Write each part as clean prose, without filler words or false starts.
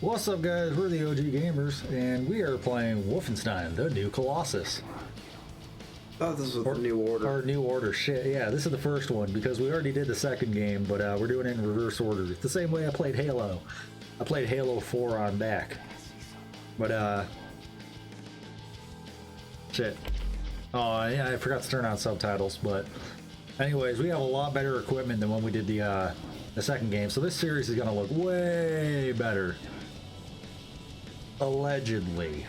What's up, guys? We're the OG Gamers, and we are playing Wolfenstein The New Colossus. Oh, this is the New Order. Or New Order, shit. Yeah, this is the first one, because we already did the second game, but we're doing it in reverse order. The same way I played Halo. I played Halo 4 on back. But, shit. Oh, yeah, I forgot to turn on subtitles, but... Anyways, we have a lot better equipment than when we did the second game, so this series is gonna look way better. Allegedly.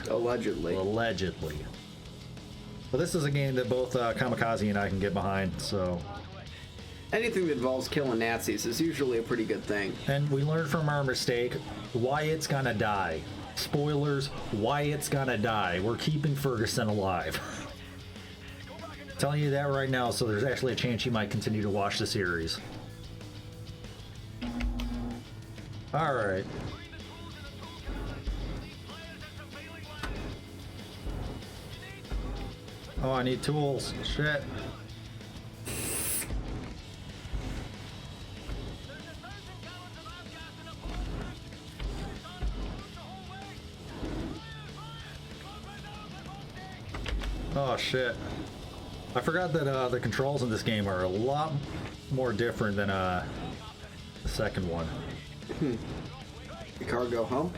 But this is a game that both Kamikaze and I can get behind, so... Anything that involves killing Nazis is usually a pretty good thing. And we learned from our mistake why it's gonna die. Spoilers, why it's gonna die. We're keeping Ferguson alive. Telling you that right now, so there's actually a chance you might continue to watch the series. Alright. Oh, I need tools. Shit. Oh, shit. I forgot that the controls in this game are a lot more different than the second one. The cargo hump?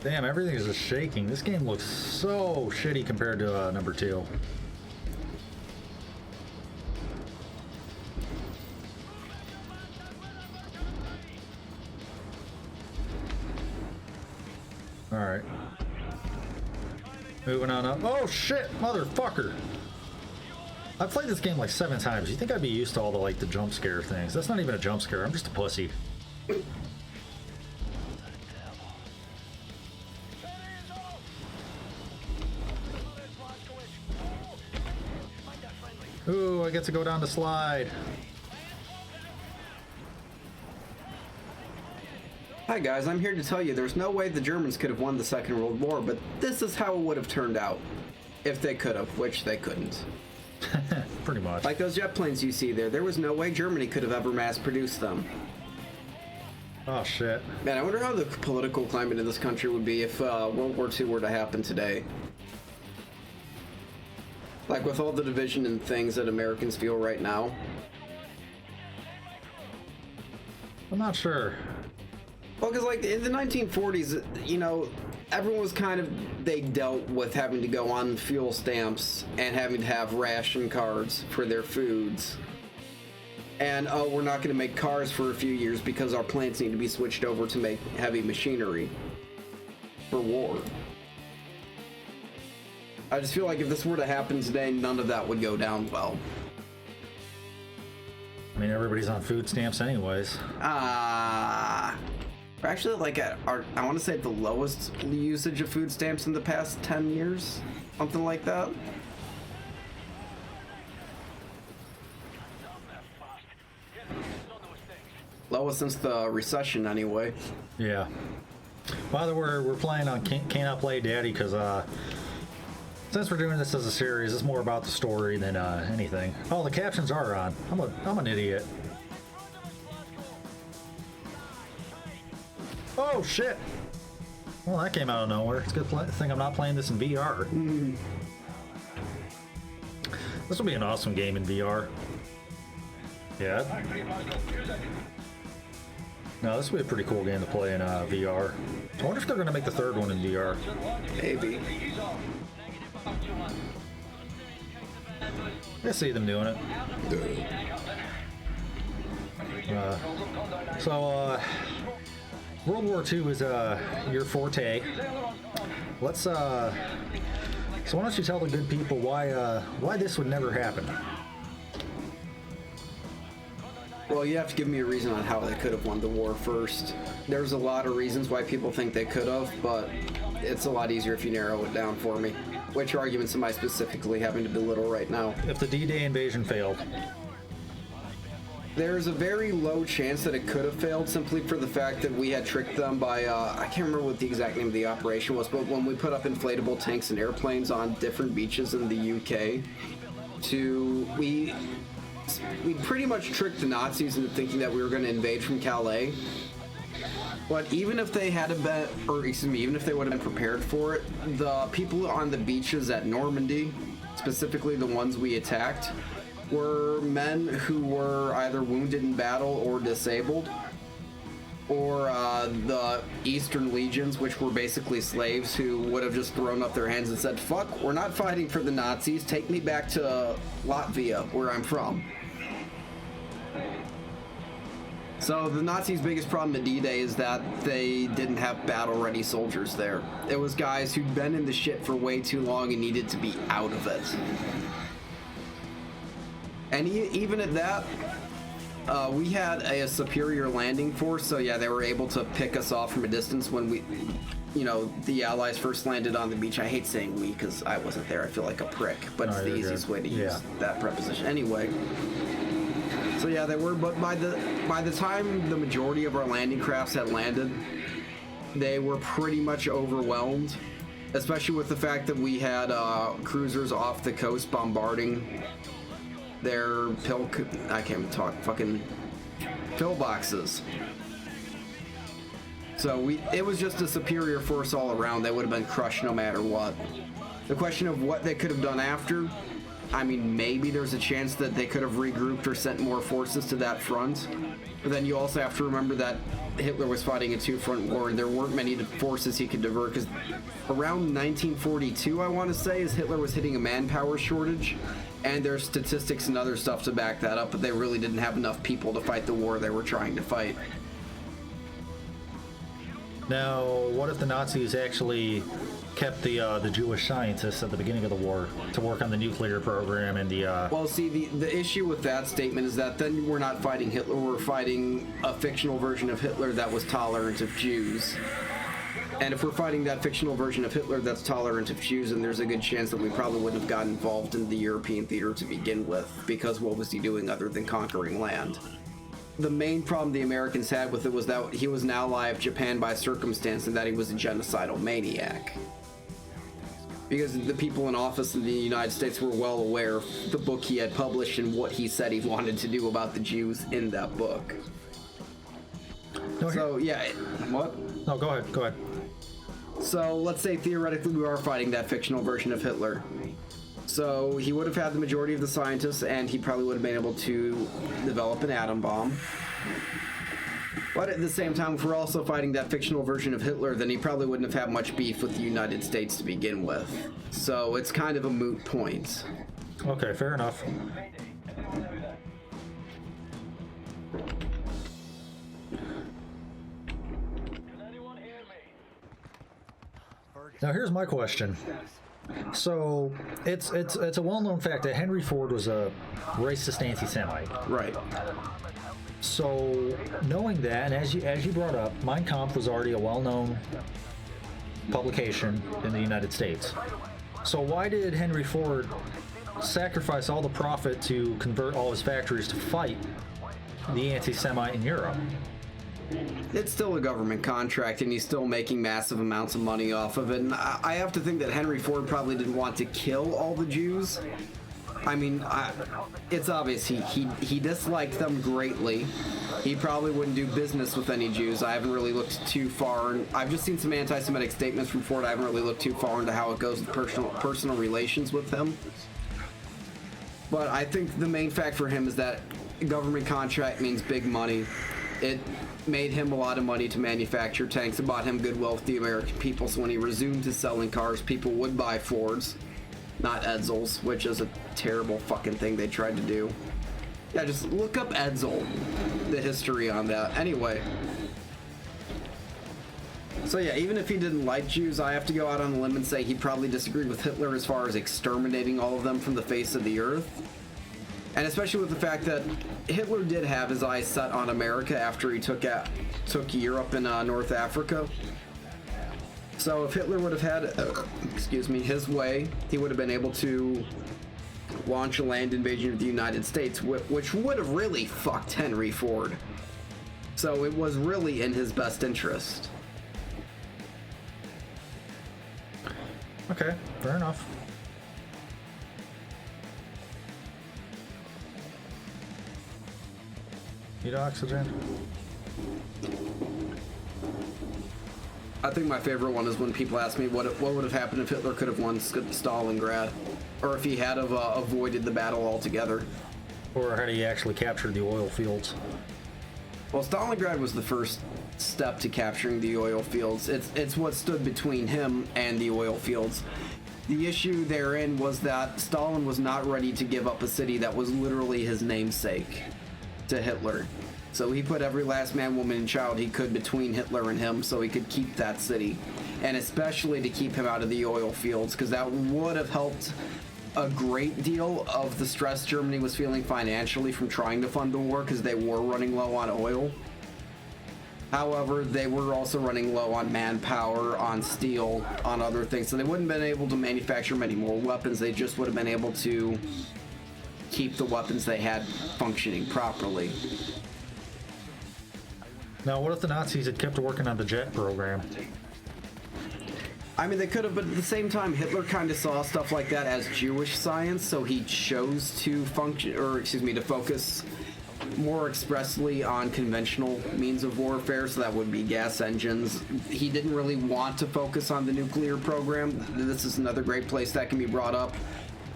Damn, everything is just shaking. This game looks so shitty compared to number 2. Alright. Moving on up. Oh shit, motherfucker! I've played this game like 7 times. You think I'd be used to all the the jump scare things? That's not even a jump scare. I'm just a pussy. Ooh, I get to go down the slide. Hi guys, I'm here to tell you there's no way the Germans could have won the Second World War, but this is how it would have turned out. If they could have, which they couldn't. Pretty much. Like those jet planes you see there was no way Germany could have ever mass-produced them. Oh shit. Man, I wonder how the political climate in this country would be if World War II were to happen today. Like with all the division and things that Americans feel right now. I'm not sure. Well, because like in the 1940s, you know, everyone was they dealt with having to go on fuel stamps and having to have ration cards for their foods. And, oh, we're not going to make cars for a few years because our plants need to be switched over to make heavy machinery for war. I just feel like if this were to happen today, none of that would go down well. I mean, everybody's on food stamps anyways. We're actually like at I want to say the lowest usage of food stamps in the past 10 years. Something like that. Lowest since the recession, anyway. Yeah. By the way, we're playing on Can I Play Daddy because since we're doing this as a series, it's more about the story than anything. Oh, the captions are on. I'm an idiot. Oh shit! Well, that came out of nowhere. It's a good thing I'm not playing this in VR. This will be an awesome game in VR. Yeah. No, this will be a pretty cool game to play in VR. I wonder if they're going to make the third one in VR. Maybe. I see them doing it. World War II is your forte. Let's so why don't you tell the good people why this would never happen? Well, you have to give me a reason on how they could have won the war first. There's a lot of reasons why people think they could have, but it's a lot easier if you narrow it down for me. Which arguments am I specifically having to belittle right now? If the D-Day invasion failed. There's a very low chance that it could have failed simply for the fact that we had tricked them by, I can't remember what the exact name of the operation was, but when we put up inflatable tanks and airplanes on different beaches in the UK, we we pretty much tricked the Nazis into thinking that we were going to invade from Calais. But even if they had even if they would have been prepared for it, the people on the beaches at Normandy, specifically the ones we attacked, were men who were either wounded in battle or disabled, or the Eastern Legions, which were basically slaves who would have just thrown up their hands and said, "Fuck, we're not fighting for the Nazis. Take me back to Latvia, where I'm from." So the Nazis' biggest problem at D-Day is that they didn't have battle-ready soldiers there. It was guys who'd been in the shit for way too long and needed to be out of it. And even at that, we had a superior landing force, so yeah, they were able to pick us off from a distance when the Allies first landed on the beach. I hate saying we because I wasn't there. I feel like a prick, but it's the easiest way to use that preposition. Anyway. So yeah, they were, but by the time the majority of our landing crafts had landed, they were pretty much overwhelmed, especially with the fact that we had cruisers off the coast bombarding their fucking pillboxes. So it was just a superior force all around. They would have been crushed no matter what. The question of what they could have done after, I mean, maybe there's a chance that they could have regrouped or sent more forces to that front. But then you also have to remember that Hitler was fighting a two-front war, and there weren't many forces he could divert, because around 1942, I want to say, is Hitler was hitting a manpower shortage, and there's statistics and other stuff to back that up, but they really didn't have enough people to fight the war they were trying to fight. Now, what if the Nazis actually kept the Jewish scientists at the beginning of the war to work on the nuclear program and the... Well, see, the issue with that statement is that then we're not fighting Hitler, we're fighting a fictional version of Hitler that was tolerant of Jews. And if we're fighting that fictional version of Hitler that's tolerant of Jews, then there's a good chance that we probably wouldn't have gotten involved in the European theater to begin with, because what was he doing other than conquering land? The main problem the Americans had with it was that he was an ally of Japan by circumstance and that he was a genocidal maniac. Because the people in office in the United States were well aware of the book he had published and what he said he wanted to do about the Jews in that book. No, so, yeah. What? No, go ahead. So, let's say theoretically we are fighting that fictional version of Hitler. So, he would have had the majority of the scientists, and he probably would have been able to develop an atom bomb. But at the same time, if we're also fighting that fictional version of Hitler, then he probably wouldn't have had much beef with the United States to begin with. So it's kind of a moot point. Okay, fair enough. Now here's my question. So it's a well-known fact that Henry Ford was a racist anti-Semite. Right. So, knowing that, and as you brought up, Mein Kampf was already a well-known publication in the United States. So why did Henry Ford sacrifice all the profit to convert all his factories to fight the anti-Semite in Europe? It's still a government contract, and he's still making massive amounts of money off of it. And I have to think that Henry Ford probably didn't want to kill all the Jews. I mean, it's obvious he disliked them greatly. He probably wouldn't do business with any Jews. I haven't really looked too far. I've just seen some anti-Semitic statements from Ford. I haven't really looked too far into how it goes with personal relations with him. But I think the main fact for him is that government contract means big money. It made him a lot of money to manufacture tanks. It bought him goodwill with the American people. So when he resumed to selling cars, people would buy Fords, not Edsels, which is a terrible fucking thing they tried to do. Yeah, just look up Edsel, the history on that. Anyway. So yeah, even if he didn't like Jews, I have to go out on a limb and say he probably disagreed with Hitler as far as exterminating all of them from the face of the earth. And especially with the fact that Hitler did have his eyes set on America after he took Europe and North Africa. So if Hitler would have had, his way, he would have been able to launch a land invasion of the United States, which would have really fucked Henry Ford. So it was really in his best interest. Okay, fair enough. Need oxygen? I think my favorite one is when people ask me what would have happened if Hitler could have won Stalingrad, or if he had have avoided the battle altogether. Or had he actually captured the oil fields? Well, Stalingrad was the first step to capturing the oil fields. It's what stood between him and the oil fields. The issue therein was that Stalin was not ready to give up a city that was literally his namesake to Hitler. So he put every last man, woman, and child he could between Hitler and him so he could keep that city. And especially to keep him out of the oil fields, because that would have helped a great deal of the stress Germany was feeling financially from trying to fund the war, because they were running low on oil. However, they were also running low on manpower, on steel, on other things. So they wouldn't have been able to manufacture many more weapons. They just would have been able to keep the weapons they had functioning properly. Now, what if the Nazis had kept working on the jet program? I mean, they could have, but at the same time, Hitler kind of saw stuff like that as Jewish science, so he chose to focus more expressly on conventional means of warfare, so that would be gas engines. He didn't really want to focus on the nuclear program. This is another great place that can be brought up,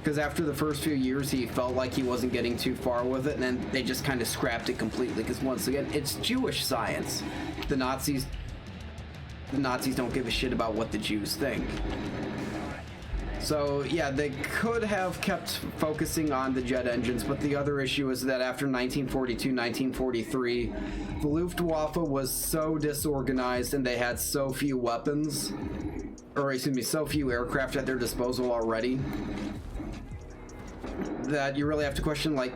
because after the first few years, he felt like he wasn't getting too far with it, and then they just kind of scrapped it completely, because once again, it's Jewish science. The Nazis don't give a shit about what the Jews think. So yeah, they could have kept focusing on the jet engines, but the other issue is that after 1942, 1943, the Luftwaffe was so disorganized and they had so few weapons, so few aircraft at their disposal already, that you really have to question, like,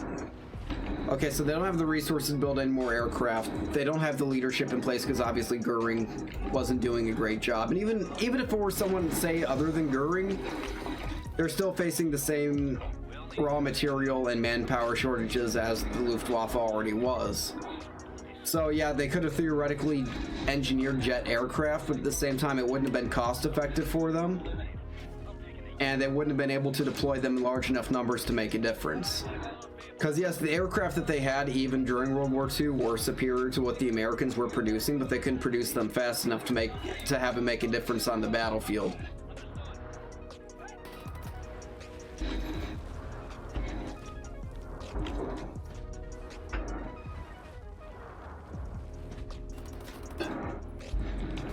okay, so they don't have the resources to build any more aircraft. They don't have the leadership in place because obviously Goering wasn't doing a great job. And even if it were someone, say, other than Goering, they're still facing the same raw material and manpower shortages as the Luftwaffe already was. So yeah, they could have theoretically engineered jet aircraft, but at the same time it wouldn't have been cost effective for them. And they wouldn't have been able to deploy them in large enough numbers to make a difference. Because yes, the aircraft that they had even during World War II were superior to what the Americans were producing, but they couldn't produce them fast enough to have it make a difference on the battlefield.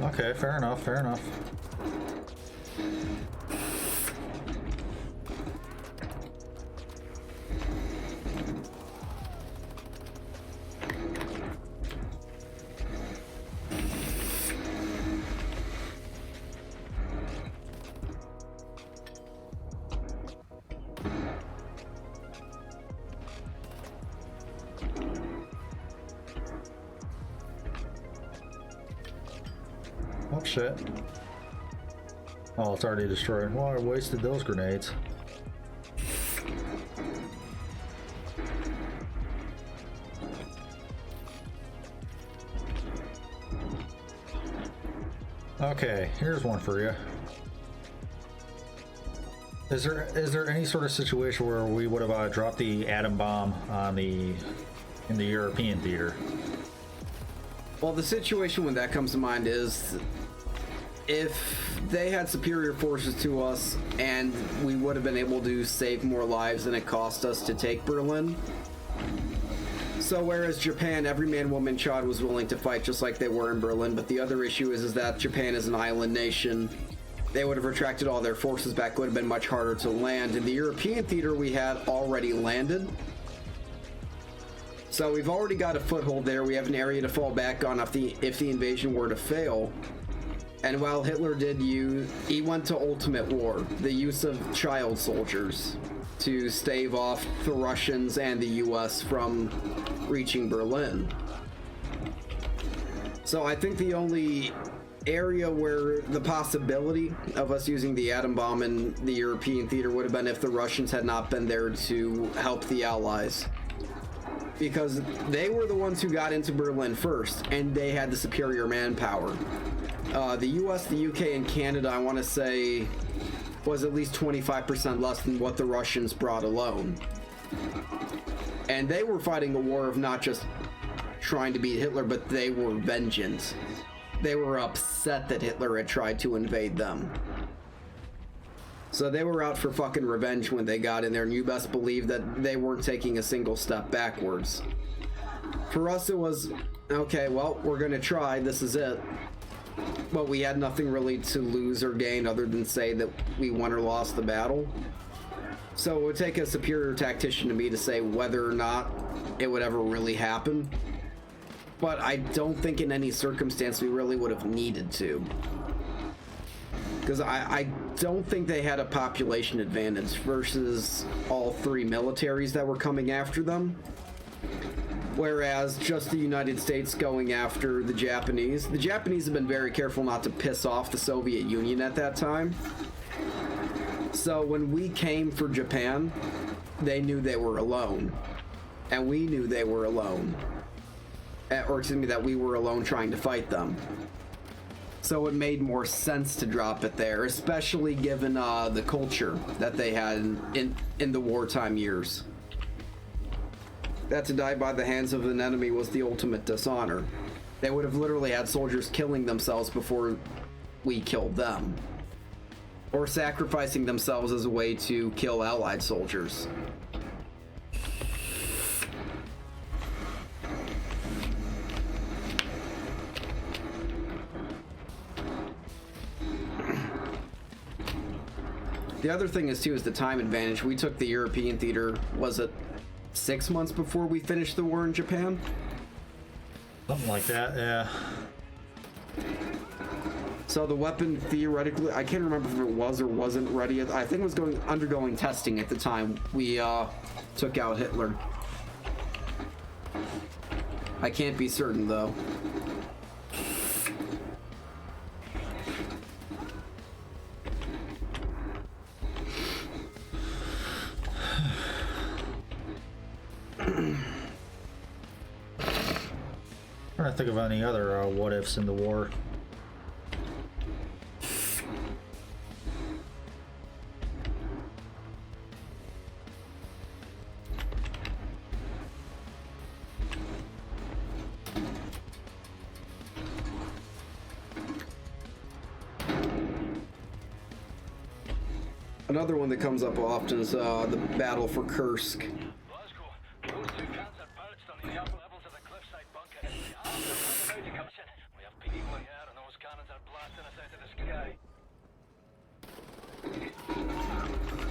Okay, fair enough, fair enough. Oh shit. Oh, it's already destroyed. Well, I wasted those grenades. Okay, here's one for you. Is there any sort of situation where we would have dropped the atom bomb on in the European theater? Well, the situation when that comes to mind is if they had superior forces to us and we would have been able to save more lives than it cost us to take Berlin. So whereas Japan, every man, woman, child was willing to fight just like they were in Berlin, but the other issue is that Japan is an island nation. They would have retracted all their forces back, would have been much harder to land. In the European theater, we had already landed. So we've already got a foothold there. We have an area to fall back on if the invasion were to fail. And while Hitler he went to ultimate war, the use of child soldiers to stave off the Russians and the US from reaching Berlin. So I think the only area where the possibility of us using the atom bomb in the European theater would have been if the Russians had not been there to help the Allies. Because they were the ones who got into Berlin first, and they had the superior manpower. The US, the UK, and Canada, I want to say, was at least 25% less than what the Russians brought alone. And they were fighting a war of not just trying to beat Hitler, but they were vengeance. They were upset that Hitler had tried to invade them. So they were out for fucking revenge when they got in there, and you best believe that they weren't taking a single step backwards. For us, it was, okay, well, we're gonna try, this is it. But we had nothing really to lose or gain other than say that we won or lost the battle. So it would take a superior tactician to me to say whether or not it would ever really happen. But I don't think in any circumstance we really would have needed to. Because I don't think they had a population advantage versus all three militaries that were coming after them. Whereas just the United States going after the Japanese have been very careful not to piss off the Soviet Union at that time. So when we came for Japan, they knew they were alone. And we knew they were alone. Or excuse me, that we were alone trying to fight them. So it made more sense to drop it there, especially given the culture that they had in the wartime years. That to die by the hands of an enemy was the ultimate dishonor. They would have literally had soldiers killing themselves before we killed them. Or sacrificing themselves as a way to kill Allied soldiers. The other thing is too is the time advantage. We took the European theater, was it 6 months before we finished the war in Japan? Something like that, yeah. So the weapon theoretically, I can't remember if it was or wasn't ready. I think it was undergoing testing at the time we took out Hitler. I can't be certain though. Trying to think of any other what ifs in the war. Another one that comes up often is the battle for Kursk.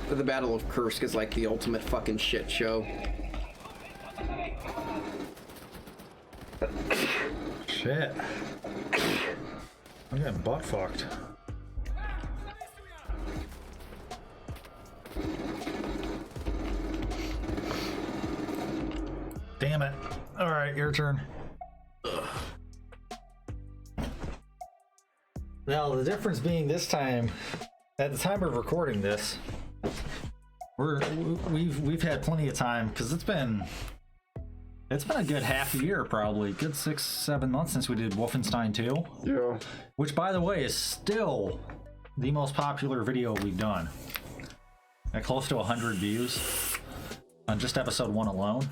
The Battle of Kursk is like the ultimate fucking shit show. Shit. I'm getting butt fucked. Damn it. Alright, your turn. Now, the difference being this time, at the time of recording this, we've had plenty of time because it's been a good half a year, probably good 6-7 months since we did Wolfenstein 2. Yeah. Which, by the way, is still the most popular video we've done. At close to 100 views on just episode 1 alone.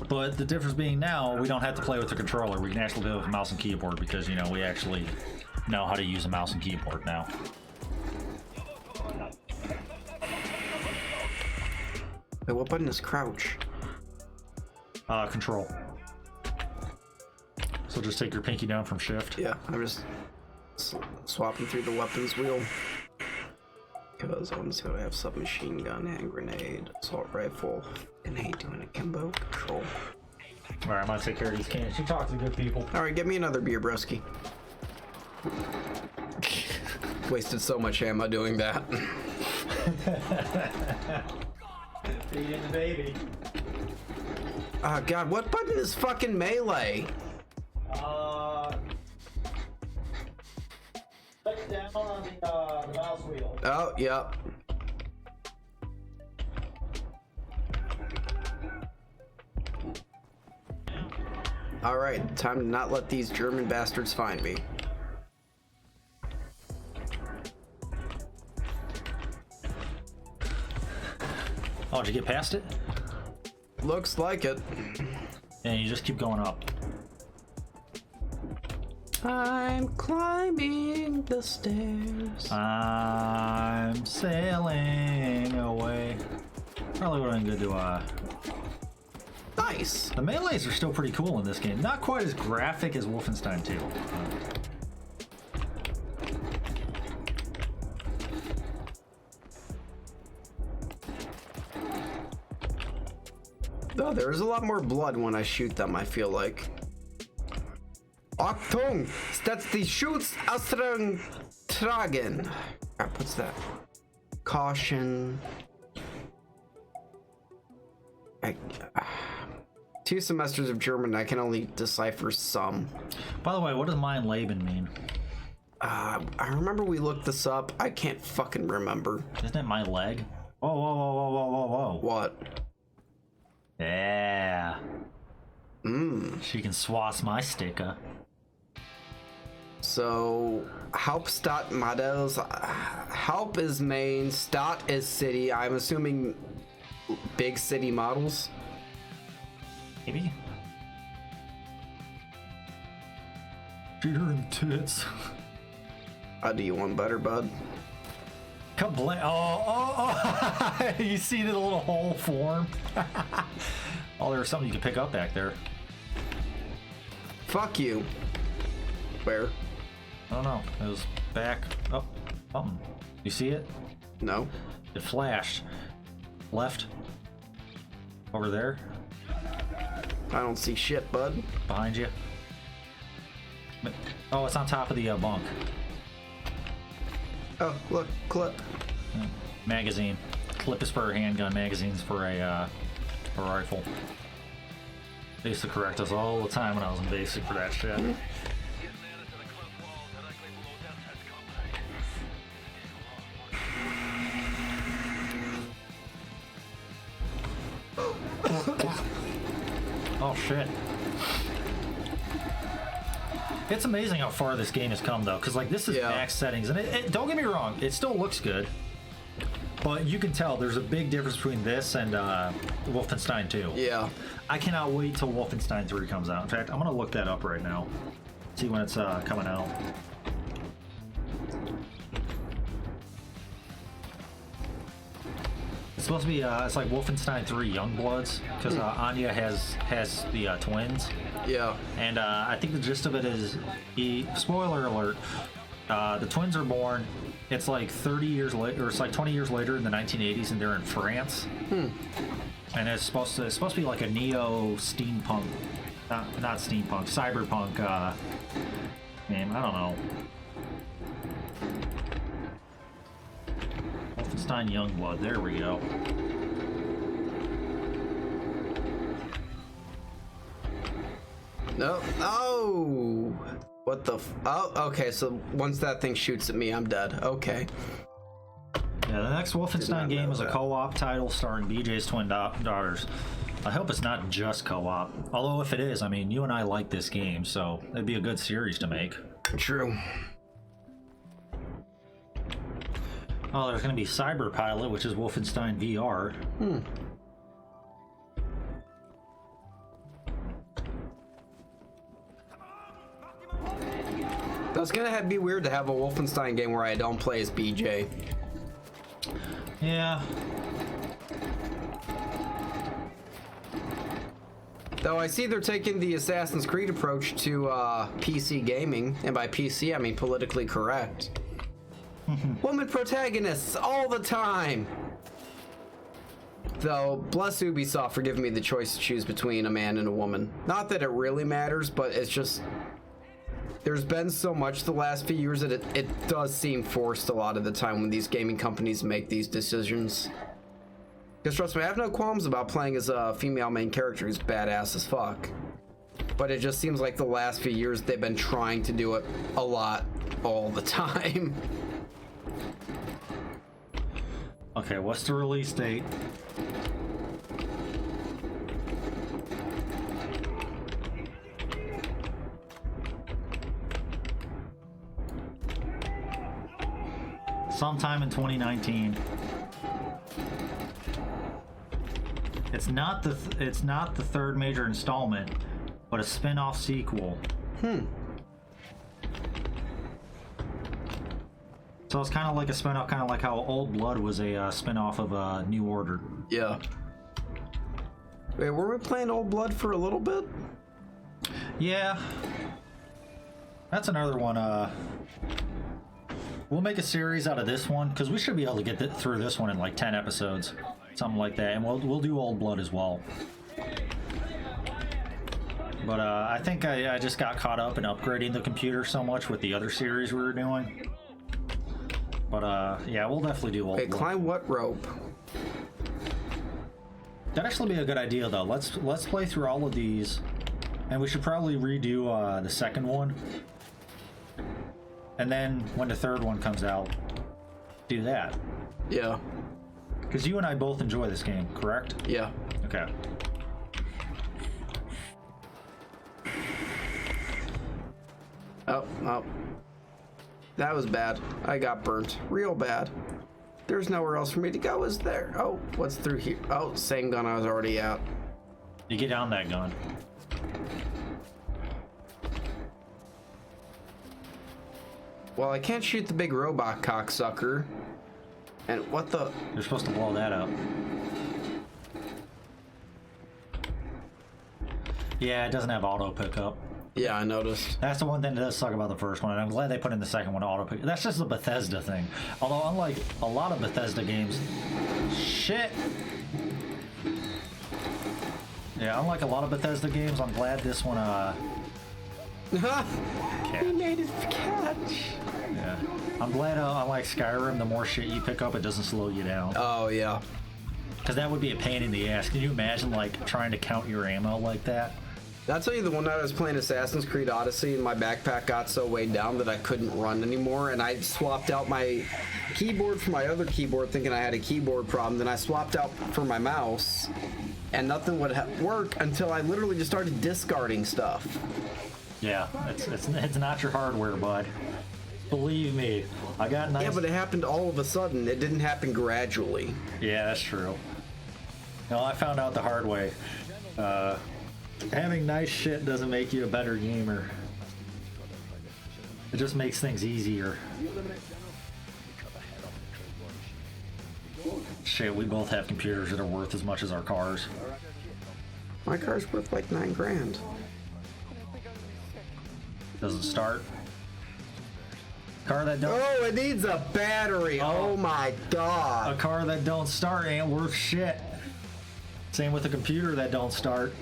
But the difference being now, we don't have to play with the controller. We can actually do it with a mouse and keyboard because, you know, we actually know how to use a mouse and keyboard now. Wait, what button is crouch? Control. So just take your pinky down from shift. Yeah, I'm just swapping through the weapons wheel. Because I'm just gonna have submachine gun, hand grenade, assault rifle, and hate doing a kimbo control. Alright, I'm gonna take care of these cans. You talk to good people. Alright, get me another beer, broski. Wasted so much ammo doing that. Feeding the baby. Oh god, what button is fucking melee? Click down on the mouse wheel. Oh, yep. Alright, time to not let these German bastards find me. Oh, did you get past it? Looks like it. And you just keep going up. I'm climbing the stairs. I'm sailing away. Probably would have been good to, Nice. The melees are still pretty cool in this game. Not quite as graphic as Wolfenstein 2. Oh, there's a lot more blood when I shoot them, I feel like. Achtung! That's the shoots Astrang Tragen. What's that? Caution. 2 semesters of German, I can only decipher some. By the way, what does mein Leben mean? I remember we looked this up. I can't fucking remember. Isn't it my leg? Whoa, whoa, whoa, whoa, whoa, whoa, whoa. What? Yeah. She can swass my sticker. So, Hauptstadt models. Haupt is main, Stadt is city. I'm assuming big city models. Maybe. Cheater and tits. I'll do you one better, bud. Kabla- oh. You see the little hole form? Oh, there was something you could pick up back there. Fuck you. Where? I don't know. It was back. Oh, something. You see it? No. It flashed. Left. Over there. I don't see shit, bud. Behind you. Oh, it's on top of the bunk. Oh, look, clip. Magazine. Clip is for a handgun. Magazine's for a rifle. They used to correct us all the time when I was in basic for that shit. Oh shit. It's amazing how far this game has come though, because like this is max settings, and it don't get me wrong, it still looks good, but you can tell there's a big difference between this and Wolfenstein 2. Yeah. I cannot wait till Wolfenstein 3 comes out. In fact, I'm gonna look that up right now, see when it's coming out. It's supposed to be it's like Wolfenstein 3 Youngbloods, because Anya has the twins. Yeah. And I think the gist of it is, spoiler alert, the twins are born. It's like 30 years later, or it's like 20 years later in the 1980s, and they're in France. And it's supposed to be like a neo steampunk, not steampunk, cyberpunk game. I don't know. Wolfenstein Youngblood. There we go. No. Oh. What the? Oh, okay. So once that thing shoots at me, I'm dead. Okay. Yeah, the next Wolfenstein game is a co-op title starring BJ's twin daughters. I hope it's not just co-op. Although if it is, I mean, you and I like this game, so it'd be a good series to make. True. Oh, there's going to be Cyber Pilot, which is Wolfenstein VR. That's gonna be weird to have a Wolfenstein game where I don't play as BJ. Yeah. Though I see they're taking the Assassin's Creed approach to PC gaming, and by PC I mean politically correct. Woman protagonists all the time! Though, bless Ubisoft for giving me the choice to choose between a man and a woman. Not that it really matters, but it's just... There's been so much the last few years that it does seem forced a lot of the time when these gaming companies make these decisions. Because trust me, I have no qualms about playing as a female main character who's badass as fuck. But it just seems like the last few years they've been trying to do it a lot, all the time. Okay, what's the release date? Sometime in 2019. It's not the third major installment, but a spin-off sequel. So it's kind of like a spin-off, kind of like how Old Blood was a spin-off of New Order. Yeah. Wait, were we playing Old Blood for a little bit? Yeah. That's another one. We'll make a series out of this one because we should be able to get through this one in like 10 episodes, something like that, and we'll do Old Blood as well. But I think I just got caught up in upgrading the computer so much with the other series we were doing. But yeah, we'll definitely do Old Blood. Climb what rope? That'd actually be a good idea though. Let's play through all of these, and we should probably redo the second one. And then when the third one comes out, do that. Yeah. Because you and I both enjoy this game, correct? Yeah. Okay. Oh. That was bad. I got burnt. Real bad. There's nowhere else for me to go, is there? Oh, what's through here? Oh, same gun I was already at. You get down that gun. Well, I can't shoot the big robot cocksucker. And what the... You're supposed to blow that up. Yeah, it doesn't have auto pickup. Yeah, I noticed. That's the one thing that does suck about the first one, and I'm glad they put in the second one auto pick. That's just a Bethesda thing. Although, unlike a lot of Bethesda games... Shit! Yeah, unlike a lot of Bethesda games, I'm glad this one, He made it catch. Yeah. I'm glad, unlike Skyrim, the more shit you pick up, it doesn't slow you down. Oh, yeah. Because that would be a pain in the ass. Can you imagine, like, trying to count your ammo like that? I'll tell you, the one night I was playing Assassin's Creed Odyssey and my backpack got so weighed down that I couldn't run anymore, and I swapped out my keyboard for my other keyboard thinking I had a keyboard problem. Then I swapped out for my mouse, and nothing would work until I literally just started discarding stuff. Yeah, it's not your hardware, bud. Believe me, I got nice... Yeah, but it happened all of a sudden. It didn't happen gradually. Yeah, that's true. No, I found out the hard way. Having nice shit doesn't make you a better gamer. It just makes things easier. Shit, we both have computers that are worth as much as our cars. My car's worth like $9 grand. Doesn't start. Car that don't... Oh, it needs a battery. Oh my god. A car that don't start ain't worth shit. Same with a computer that don't start.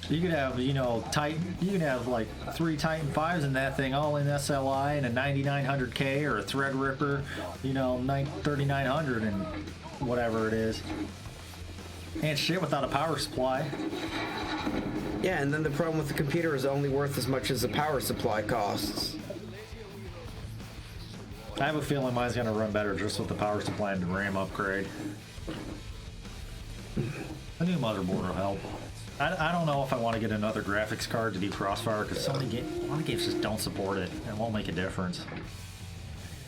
You could have, you know, Titan. You could have like 3 Titan 5s in that thing, all in SLI, and a 9900K or a Threadripper, you know, 3900 and whatever it is. And shit without a power supply. Yeah, and then the problem with the computer is only worth as much as the power supply costs. I have a feeling mine's gonna run better just with the power supply and the RAM upgrade. A new motherboard will help. I don't know if I want to get another graphics card to do Crossfire because a lot of games just don't support it. It won't make a difference.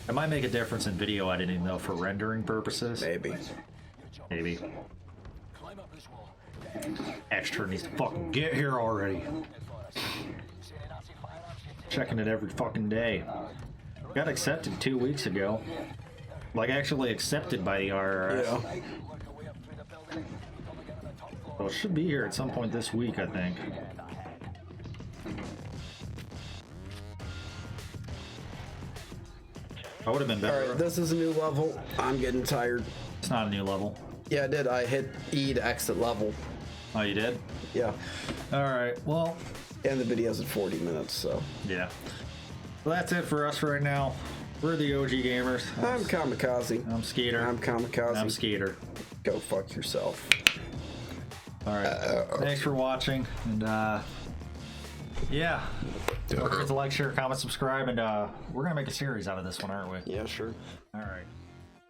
It might make a difference in video editing though for rendering purposes. Maybe. Extra needs to fucking get here already. Checking it every fucking day. Got accepted 2 weeks ago. Like actually accepted by the IRS. Yeah. Well, it should be here at some point this week, I think. I would have been better. Alright, this is a new level. I'm getting tired. It's not a new level. Yeah, I did. I hit E to exit level. Oh, you did? Yeah. Alright, well... And the video's at 40 minutes, so... Yeah. Well, that's it for us right now. We're the OG Gamers. I'm Kamikaze. I'm Skeeter. I'm Kamikaze. I'm Skeeter. Go fuck yourself. Alright. Thanks for watching, and yeah. Don't forget to like, share, comment, subscribe, and we're gonna make a series out of this one, aren't we? Yeah, sure. Alright.